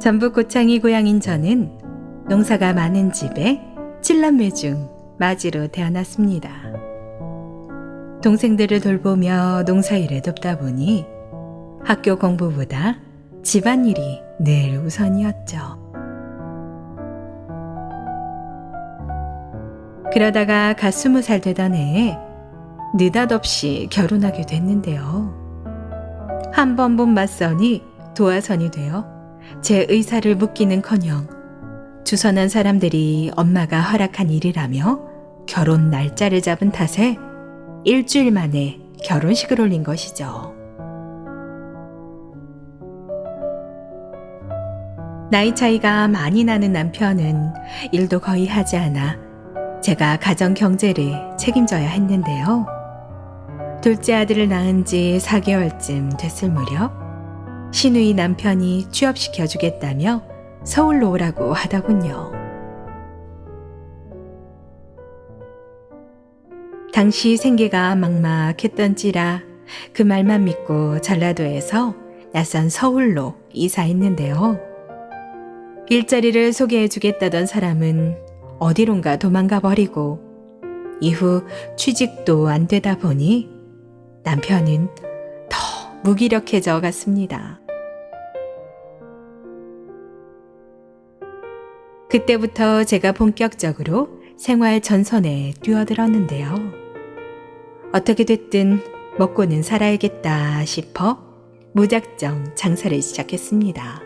전북 고창이 고향인 저는 농사가 많은 집에 7남매 중 맞이로 태어났습니다. 동생들을 돌보며 농사일에 돕다 보니 학교 공부보다 집안일이 늘 우선이었죠. 그러다가 갓 20살 되던 해에 느닷없이 결혼하게 됐는데요. 한 번 본 맞선이 도화선이 되어 제 의사를 묻기는커녕 주선한 사람들이 엄마가 허락한 일이라며 결혼 날짜를 잡은 탓에 일주일 만에 결혼식을 올린 것이죠. 나이 차이가 많이 나는 남편은 일도 거의 하지 않아 제가 가정 경제를 책임져야 했는데요. 둘째 아들을 낳은 지 4개월쯤 됐을 무렵 시누이 남편이 취업시켜주겠다며 서울로 오라고 하더군요. 당시 생계가 막막했던지라 그 말만 믿고 전라도에서 낯선 서울로 이사했는데요. 일자리를 소개해주겠다던 사람은 어디론가 도망가 버리고 이후 취직도 안 되다 보니 남편은 더 무기력해져 갔습니다. 그때부터 제가 본격적으로 생활 전선에 뛰어들었는데요. 어떻게 됐든 먹고는 살아야겠다 싶어 무작정 장사를 시작했습니다.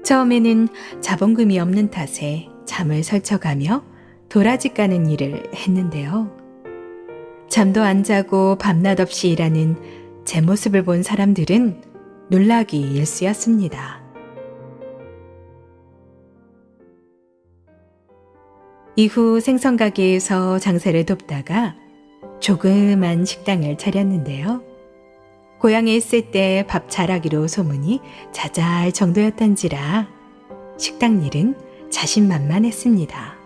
처음에는 자본금이 없는 탓에 잠을 설쳐가며 도라지 까는 일을 했는데요. 잠도 안 자고 밤낮 없이 일하는 제 모습을 본 사람들은 놀라기 일쑤였습니다. 이후 생선가게에서 장사를 돕다가 조그만 식당을 차렸는데요. 고향에 있을 때 밥 잘하기로 소문이 자자할 정도였던지라 식당 일은 자신만만했습니다.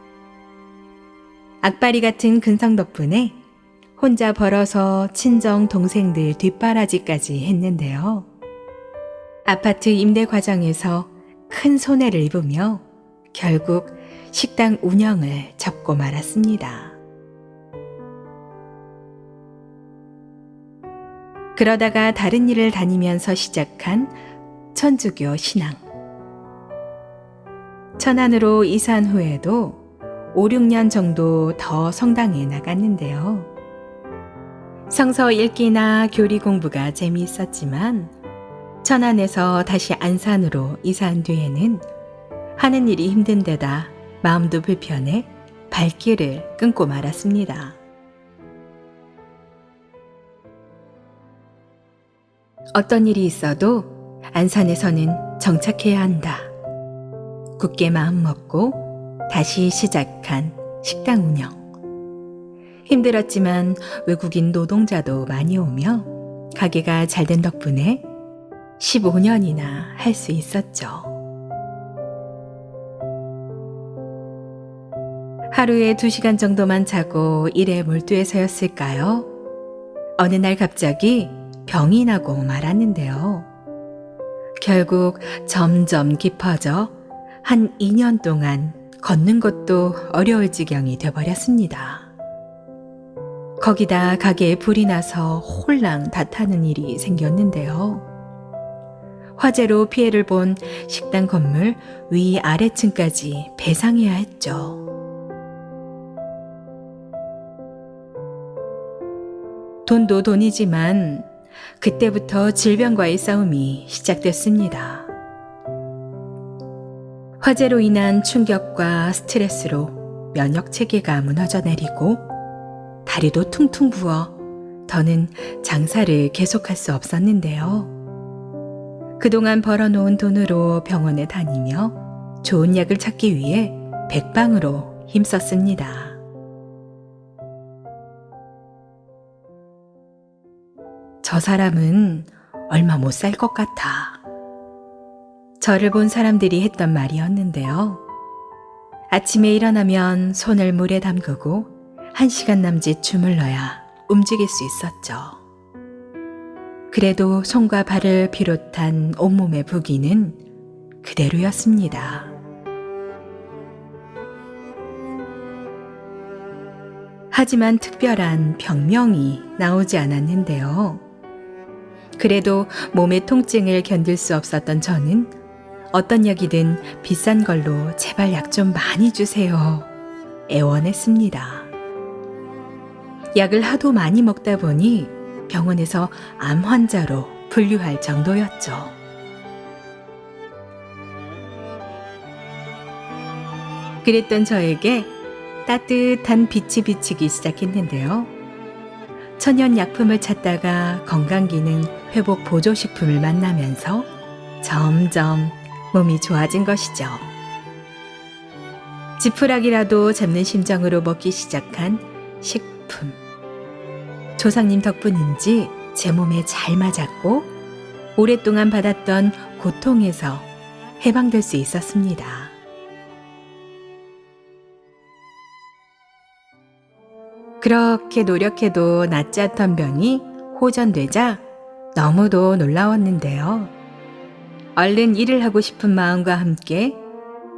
악바리 같은 근성 덕분에 혼자 벌어서 친정 동생들 뒷바라지까지 했는데요. 아파트 임대 과정에서 큰 손해를 입으며 결국 식당 운영을 접고 말았습니다. 그러다가 다른 일을 다니면서 시작한 천주교 신앙. 천안으로 이사한 후에도 5, 6년 정도 더 성당에 나갔는데요. 성서 읽기나 교리 공부가 재미있었지만 천안에서 다시 안산으로 이사한 뒤에는 하는 일이 힘든 데다 마음도 불편해 발길을 끊고 말았습니다. 어떤 일이 있어도 안산에서는 정착해야 한다. 굳게 마음 먹고 다시 시작한 식당 운영. 힘들었지만 외국인 노동자도 많이 오며 가게가 잘 된 덕분에 15년이나 할 수 있었죠. 하루에 2시간 정도만 자고 일에 몰두해서였을까요? 어느 날 갑자기 병이 나고 말았는데요. 결국 점점 깊어져 한 2년 동안 걷는 것도 어려울 지경이 되어버렸습니다. 거기다 가게에 불이 나서 홀랑 다 타는 일이 생겼는데요. 화재로 피해를 본 식당 건물 위아래층까지 배상해야 했죠. 돈도 돈이지만 그때부터 질병과의 싸움이 시작됐습니다. 화재로 인한 충격과 스트레스로 면역 체계가 무너져 내리고 다리도 퉁퉁 부어 더는 장사를 계속할 수 없었는데요. 그동안 벌어놓은 돈으로 병원에 다니며 좋은 약을 찾기 위해 백방으로 힘썼습니다. 저 사람은 얼마 못 살 것 같아. 저를 본 사람들이 했던 말이었는데요. 아침에 일어나면 손을 물에 담그고 1시간 남짓 주물러야 움직일 수 있었죠. 그래도 손과 발을 비롯한 온몸의 부기는 그대로였습니다. 하지만 특별한 병명이 나오지 않았는데요. 그래도 몸의 통증을 견딜 수 없었던 저는 어떤 약이든 비싼 걸로 제발 약 좀 많이 주세요. 애원했습니다. 약을 하도 많이 먹다 보니 병원에서 암 환자로 분류할 정도였죠. 그랬던 저에게 따뜻한 빛이 비치기 시작했는데요. 천연약품을 찾다가 건강기능 회복 보조식품을 만나면서 점점 몸이 좋아진 것이죠. 지푸라기라도 잡는 심정으로 먹기 시작한 식품. 조상님 덕분인지 제 몸에 잘 맞았고 오랫동안 받았던 고통에서 해방될 수 있었습니다. 그렇게 노력해도 낫지 않던 병이 호전되자 너무도 놀라웠는데요. 얼른 일을 하고 싶은 마음과 함께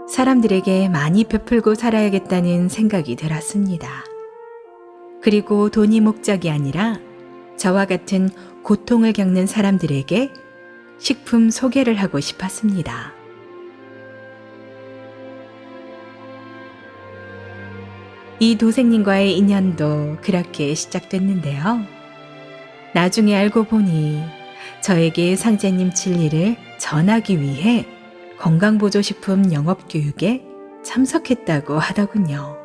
사람들에게 많이 베풀고 살아야겠다는 생각이 들었습니다. 그리고 돈이 목적이 아니라 저와 같은 고통을 겪는 사람들에게 식품 소개를 하고 싶었습니다. 이 도생님과의 인연도 그렇게 시작됐는데요. 나중에 알고 보니 저에게 상제님 진리를 전하기 위해 건강보조식품 영업교육에 참석했다고 하더군요.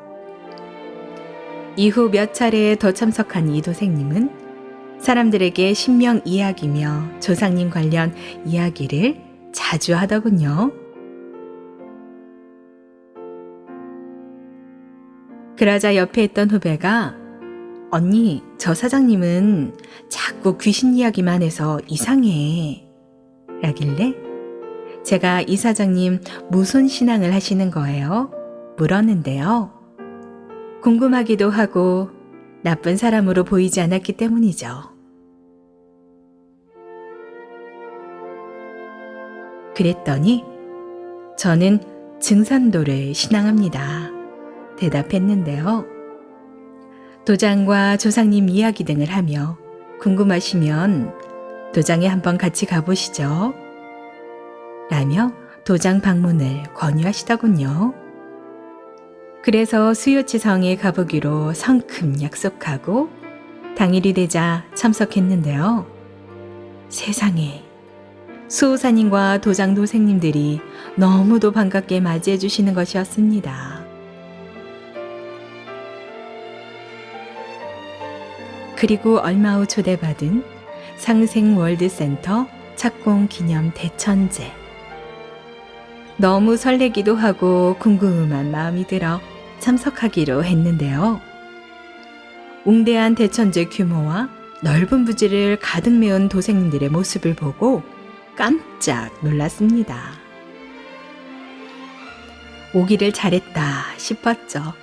이후 몇 차례 더 참석한 이 도생님은 사람들에게 신명 이야기며 조상님 관련 이야기를 자주 하더군요. 그러자 옆에 있던 후배가 언니, 저 사장님은 자꾸 귀신 이야기만 해서 이상해 라길래 제가 이 사장님 무슨 신앙을 하시는 거예요? 물었는데요. 궁금하기도 하고 나쁜 사람으로 보이지 않았기 때문이죠. 그랬더니 저는 증산도를 신앙합니다. 대답했는데요. 도장과 조상님 이야기 등을 하며 궁금하시면 도장에 한번 같이 가보시죠. 라며 도장 방문을 권유하시더군요. 그래서 수요치성에 가보기로 성큼 약속하고 당일이 되자 참석했는데요. 세상에 수호사님과 도장 도생님들이 너무도 반갑게 맞이해 주시는 것이었습니다. 그리고 얼마 후 초대받은 상생월드센터 착공 기념 대천제. 너무 설레기도 하고 궁금한 마음이 들어 참석하기로 했는데요. 웅대한 대천제 규모와 넓은 부지를 가득 메운 도생님들의 모습을 보고 깜짝 놀랐습니다. 오기를 잘했다 싶었죠.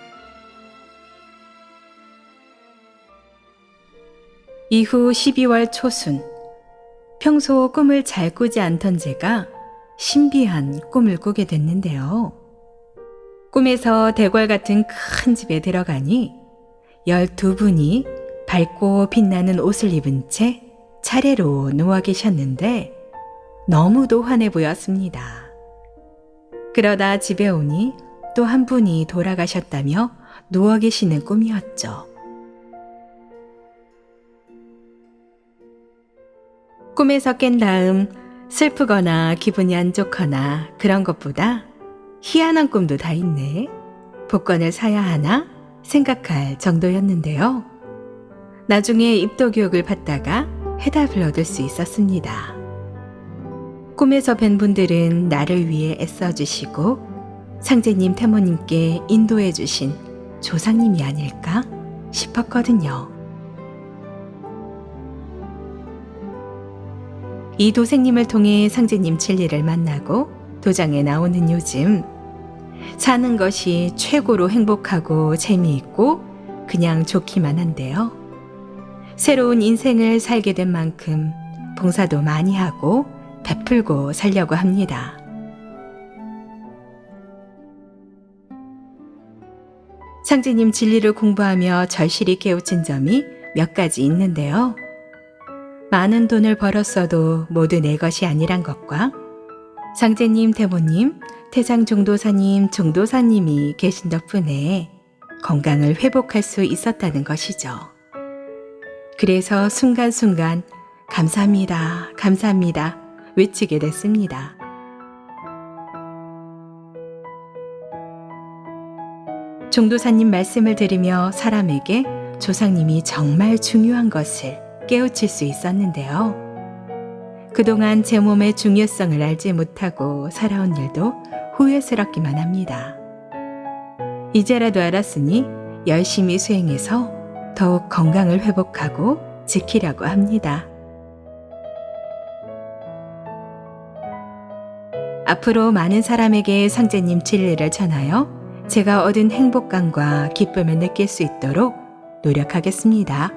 이후 12월 초순, 평소 꿈을 잘 꾸지 않던 제가 신비한 꿈을 꾸게 됐는데요. 꿈에서 대궐 같은 큰 집에 들어가니 12분이 밝고 빛나는 옷을 입은 채 차례로 누워 계셨는데 너무도 환해 보였습니다. 그러다 집에 오니 또 한 분이 돌아가셨다며 누워 계시는 꿈이었죠. 꿈에서 깬 다음 슬프거나 기분이 안 좋거나 그런 것보다 희한한 꿈도 다 있네. 복권을 사야 하나 생각할 정도였는데요. 나중에 입도 교육을 받다가 해답을 얻을 수 있었습니다. 꿈에서 뵌 분들은 나를 위해 애써주시고 상제님 태모님께 인도해 주신 조상님이 아닐까 싶었거든요. 이 도생님을 통해 상제님 진리를 만나고 도장에 나오는 요즘 사는 것이 최고로 행복하고 재미있고 그냥 좋기만 한데요. 새로운 인생을 살게 된 만큼 봉사도 많이 하고 베풀고 살려고 합니다. 상제님 진리를 공부하며 절실히 깨우친 점이 몇 가지 있는데요. 많은 돈을 벌었어도 모두 내 것이 아니란 것과 상제님, 대모님, 태장 종도사님, 종도사님이 계신 덕분에 건강을 회복할 수 있었다는 것이죠. 그래서 순간순간 감사합니다, 감사합니다 외치게 됐습니다. 종도사님 말씀을 들으며 사람에게 조상님이 정말 중요한 것을 깨우칠 수 있었는데요. 그동안 제 몸의 중요성을 알지 못하고 살아온 일도 후회스럽기만 합니다. 이제라도 알았으니 열심히 수행해서 더욱 건강을 회복하고 지키려고 합니다. 앞으로 많은 사람에게 상제님 진리를 전하여 제가 얻은 행복감과 기쁨을 느낄 수 있도록 노력하겠습니다.